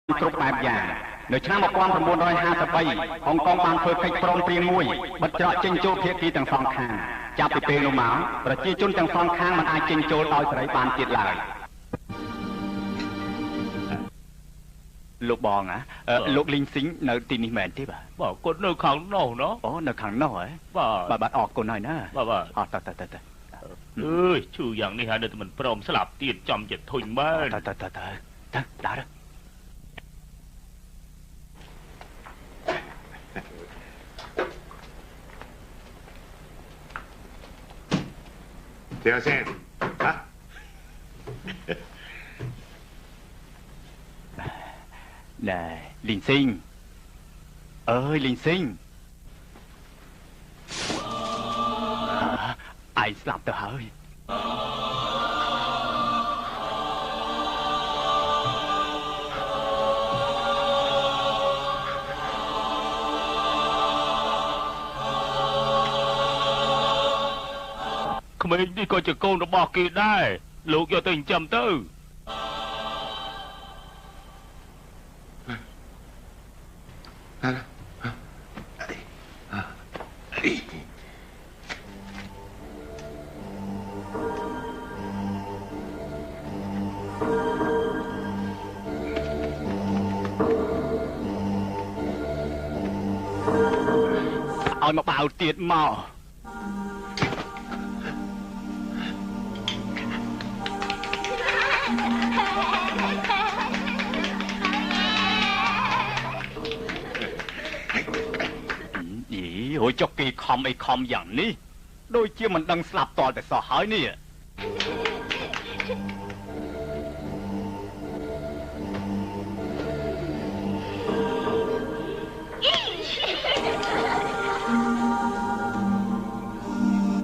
គ្រប់បែបយ៉ាងនៅឆ្នាំ1953ហុងកុងបានធ្វើកិច្ចព្រមព្រៀងមួយបិទច្រកចេញចូលភាគីទាំងសងខាងចាប់ពីពេលនោះមកប្រជាជនទាំងសងខាងមិនអាចចេញចូលដោយសេរីបានទៀតឡើយលោកបងលោកលីងស៊ីងនៅទីនេះមែនទេបាទគាត់នៅខាងនោះណោះអូនៅខាងនោះហ៎បាទអរគុណហើយណាបាទអត់ទៅអើយឈឺយ៉ាងនេះហើយនៅតែមិនព្រមស្លាប់ទៀតចំចិត្តធុញមែនទៅដើរTheo xem hả? Nè, Liên Sinh ơi Liên Sinh ai làm tao hơi mình đi coi chừng con nó bỏ kia đây lúc cho tình chầm tư ôi mà bảo tiệt mò hồi cho kỳ khom dạng ní đôi chia mình đang slap to để sợ hãi nè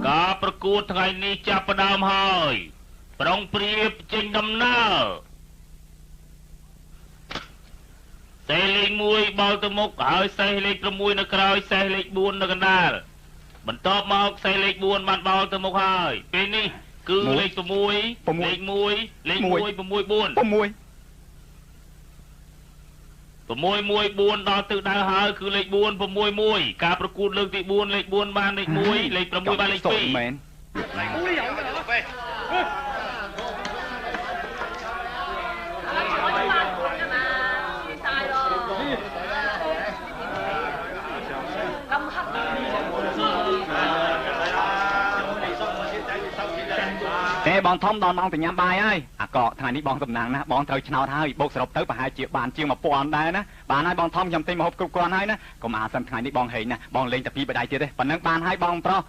cảประกวดថ្ងៃនេះចាប់ផ្ដើមហើយប្រុងប្រៀបចេញដំណើរសេះលេខ1បោលទៅមុខហើយសេះលេខ6នៅក្រោយសេះលេខ4នៅកណ្ដាលបន្ទាប់មកសេះលេខ4បានបោលទៅមុខហើយពេលនេះគឺលេខ6លេខ1លេខ1 614ដល់ទិសដៅហើយគឺលេខ461ការប្រកួតលើកទី4លេខ4បានលេខ1លេខ6បានលេខ2មែនតែបងធំដល់ម៉ោងទៅញ៉ាំបាយហើយអាកកថ្ងៃនេះបងសំណាងណាបងត្រូវឆ្នោតហើយបូកសរុបទៅប្រហែលជាបានជាង1000ដែរណាបានហើយបងធំខ្ញុំទិញម្ហូបគ្រប់គ្រាន់ហើយណាកុំអាសិនថ្ងៃនេះបងហេងណាបងលេងតែពីបដៃទៀតទេប៉ុណ្ណឹងបានហើយបងប្រុស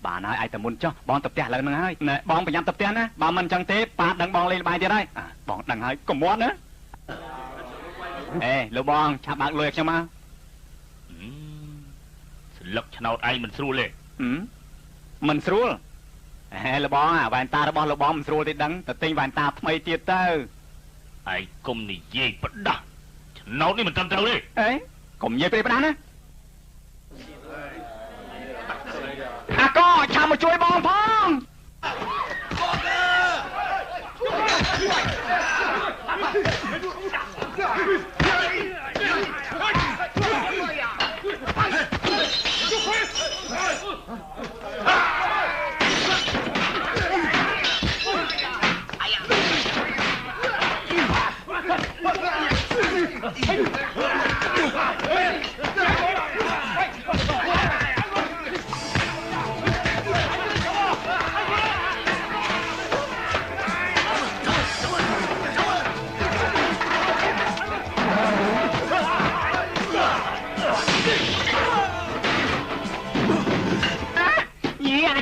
បានហើយឯតែមុនចុះបងទៅផ្ទះឥឡូវហ្នឹងហើយណែបងប្រញាប់ទៅផ្ទះណាបើមិនអញ្ចឹងទេប៉ាដឹងបងលេងបាយទៀតហើយបងដឹងហើយកុំមាត់ណាអេលោកបងឆាប់បើកលុយឲ្យខ្ញុំមកស្លឹកឆ្នោតឯងមិនស្រួលទេមិនស្រួលហេលោកបងវ៉ែនតារបស់លោកបងមិនស្រួលទេដឹងទៅទិញវ៉ែនតាថ្មីទៀតទៅឯងកុំនិយាយផ្ដាស់ឆ្នោតនេះមិនត្រឹមត្រូវទេអេកុំនិយាយពេលផ្ដាស់ណាអាកឆាប់មកជួយបងផង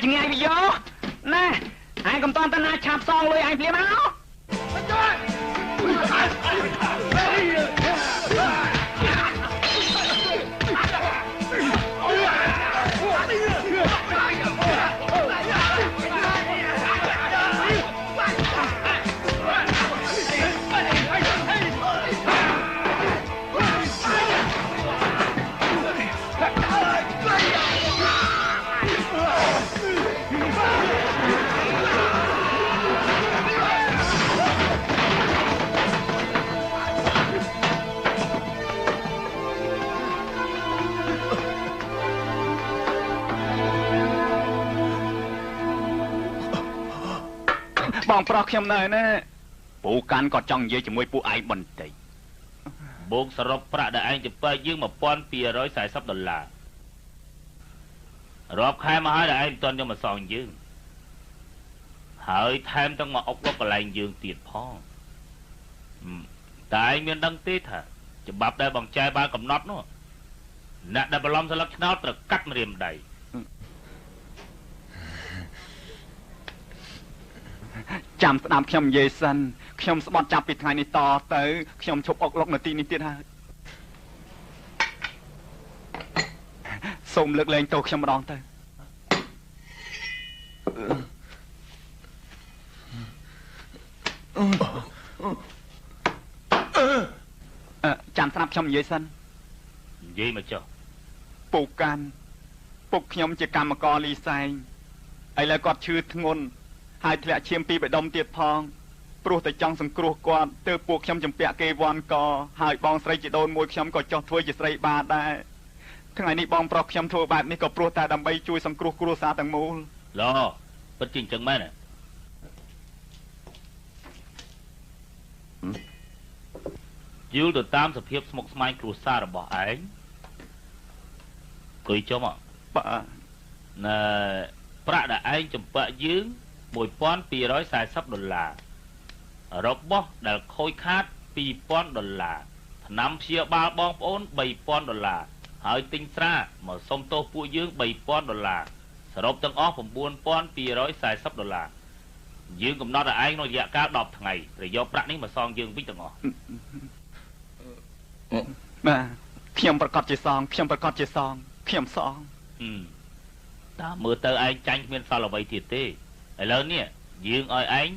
ឆ្ងាយពីយោណែឯងកុំតន់តាណាឆាប់សងលុយឯងភ្លាមមក បងប្រុសខ្ញុំនៅណាពូកាន់ក៏ចង់និយាយជាមួយពួកឯងបន្តិច បូកសរុបប្រាក់ដែលឯងចំបើយើង$1240រាប់ខែមកហើយដែលឯងមិនទាន់យកមកសងយើងហើយថែមទាំងមកអុកលុកកន្លែងយើងទៀតផងតែឯងមានដឹងទេថាច្បាប់ដែលបងចែបានកំណត់នោះអ្នកដែលបន្លំស្លឹកឆ្នោតត្រូវកាត់ម្រាមដៃ ចាំស្ដាប់ខ្ញុំនិយាយសិនខ្ញុំស្បត់ចាប់ពីថ្ងៃនេះតទៅខ្ញុំឈប់អុកលុកនៅទីនេះទៀតហើយសូមលើកលែងទោសខ្ញុំម្ដងទៅចាំស្ដាប់ខ្ញុំនិយាយសិន និយាយមកចុះ ពូកាន់ពុកខ្ញុំជាកម្មករលីសែងឥឡូវគាត់ឈឺធ្ងន់ហើយធ្លាក់ឈាមពីបេះដូងទៀតផងព្រោះតែចង់សង្គ្រោះគាត់ទើបពួកខ្ញុំចម្ពាក់គេវ៉ាន់កហើយបងស្រីជីដូនមួយខ្ញុំក៏ចោះធ្វើជាស្រីបានដែរថ្ងៃនេះបងប្រុសខ្ញុំធ្វើបែបនេះក៏ព្រោះតែដើម្បីជួយសង្គ្រោះគ្រួសារទាំងមូល ឡពិតជាអញ្ចឹងមែនទេយល់ទៅតាមសភាពស្មុគស្មាញគ្រួសាររបស់ឯងគួយចុះមក បាទ ណែប្រាក់ដែលឯងចម្ពាក់យើង$1240របស់ដែលខូចខាត$2000ថ្នាំព្យាបាលបងប្អូន$3000ហើយទិញស្រាមកសុំទោសពួកយើង$3000សរុបទាំងអស់$9240យើងកំណត់ឲ្យឯងក្នុងរយៈកាល10ថ្ងៃត្រូវយកប្រាក់នេះមកសងយើងវិញទាំងអស់ បាទខ្ញុំប្រកាសជាសងខ្ញុំប្រកាសជាសងខ្ញុំសង តាមមើលទៅឯងចាញ់គ្មានសល់អ្វីទៀតទេឥឡូវនេះយើងឲ្យឯង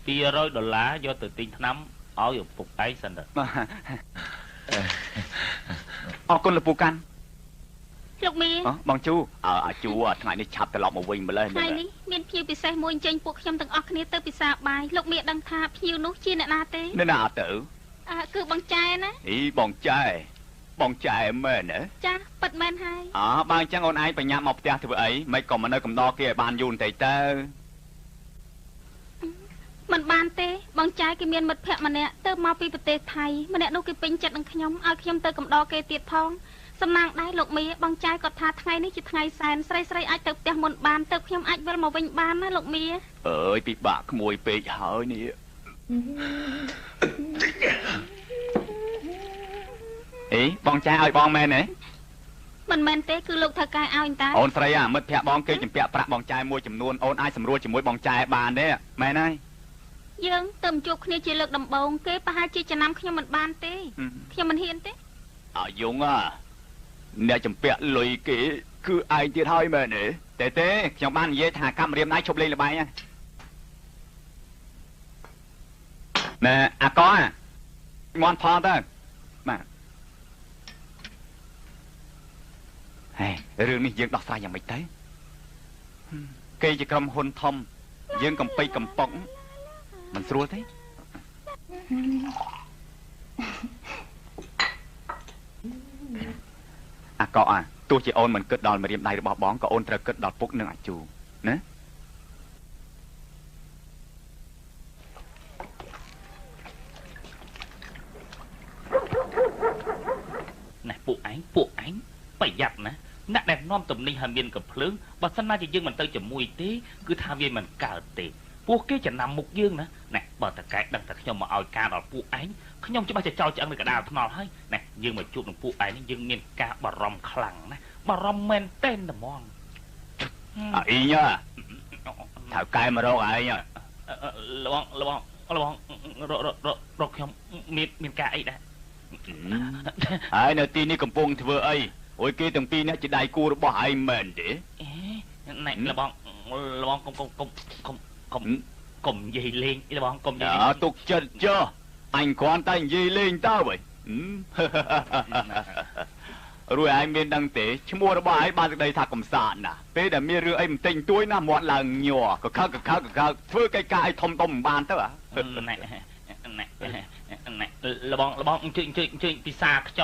$200យកទៅទិញថ្នាំឲ្យឪពុកឯងសិនទៅ បាទអរគុណលោកពូកាន់ លោកមី បងជូអាជូថ្ងៃនេះឆាប់ត្រឡប់មកវិញម្លេះ ថ្ងៃនេះមានភ្ញៀវពិសេសមួយចេញពួកខ្ញុំទាំងអស់គ្នាទៅពិសាបាយលោកមីដឹងថាភ្ញៀវនោះជាអ្នកណាទេ នៅណាទៅ គឺបងចែណា អីបងចែមែនទេ ចាប៉ិតមែនហើយ បើអញ្ចឹងអូនឯងបញ្ញាមកផ្ទះធ្វើអីមិនក៏មកនៅកំដរគេឲ្យបានយូរបន្តិចទៅ មិនបានទេបងចែគេមានមិត្តភក្តិម្នាក់ទៅមកពីប្រទេសថៃម្នាក់នោះគេពេញចិត្តនឹងខ្ញុំឲ្យខ្ញុំទៅកំដរគេទៀតផងសំណាងដែរលោកមីបងចែគាត់ថាថ្ងៃនេះជាថ្ងៃសែនស្រីអាចទៅផ្ទះមុនបានទៅខ្ញុំអាចវិលមកវិញបានណាលោកមីអើយពិបាកក្មួយពេកហើយនេះអីបងចែឲ្យបងមែនទេ មិនមែនទេគឺលោកថៅកែឲ្យតា អូនស្រីមិត្តភក្តិបងគេចម្ពាក់ប្រាក់បងចែមួយចំនួនអូនអាចសម្រួលជាមួយបងចែបានទេមែនហើយ យើងទៅជួបគ្នាជាលើកដំបូងគេប្រហែលជាចំណាំខ្ញុំមិនបានទេខ្ញុំមិនហ៊ានទេ យងអ្នកចម្ពាក់លុយគេគឺឯងទៀតហើយមែនទេទេខ្ញុំបាននិយាយថាកម្មរៀមណៃឈប់លេងល្បែងហ្នឹងណែអាកោងន់ផលទៅបាទហេរឿងនេះយើងដោះស្រាយយ៉ាងម៉េចទៅគេជាក្រុមហ៊ុនធំយើងកំពេចកំប៉ុងមិនស្រួលទេអាកោទោះជាអូនមិនគិតដល់ម្រាមដៃរបស់បងក៏អូនត្រូវគិតដល់ពុកនិងអាជូណាណែពួកឯងប្រយ័ត្នណាអ្នកដែលនាំទំនិញឲ្យមានកំភ្លើងបើសិនណាជាយើងមិនទៅជាមួយទេគឺថាវាមិនកើតទេពួកគេចំណាំមុខយើងណាណែបើតកែដឹងតែខ្ញុំមកឲ្យការដល់ពួកឯងខ្ញុំច្បាស់ជាចោលឆ្អឹងនៅកណ្ដាលថ្នល់ហើយណែយើងមកជួបនឹងពួកឯងនេះយើងមានការបារម្ភខ្លាំងណាបារម្ភមែនតែនហ្មងអីញ៉ាថៅកែមករកឯងរកខ្ញុំមានការអីដែរ ហើយនៅទីនេះកំពុងធ្វើអីអូយគេទាំងពីរនេះជាដៃគូរបស់ឯងមែនទេណែលបងកុំនិយាយលេងលបងកុំនិយាយទុកចិត្តចុះអញគ្រាន់តែនិយាយលេងតើវិញរួយឯងមានដឹងទេឈ្មោះរបស់ឯងបានសេចក្តីថាកំសាន្តណាពេលដែលមានរឿងអីបន្តិចតួចណាមាត់ឡើងញ័រកខើធ្វើកិច្ចការអីធំមិនបានទៅណែលបងអញ្ជើញពិសាខ្ច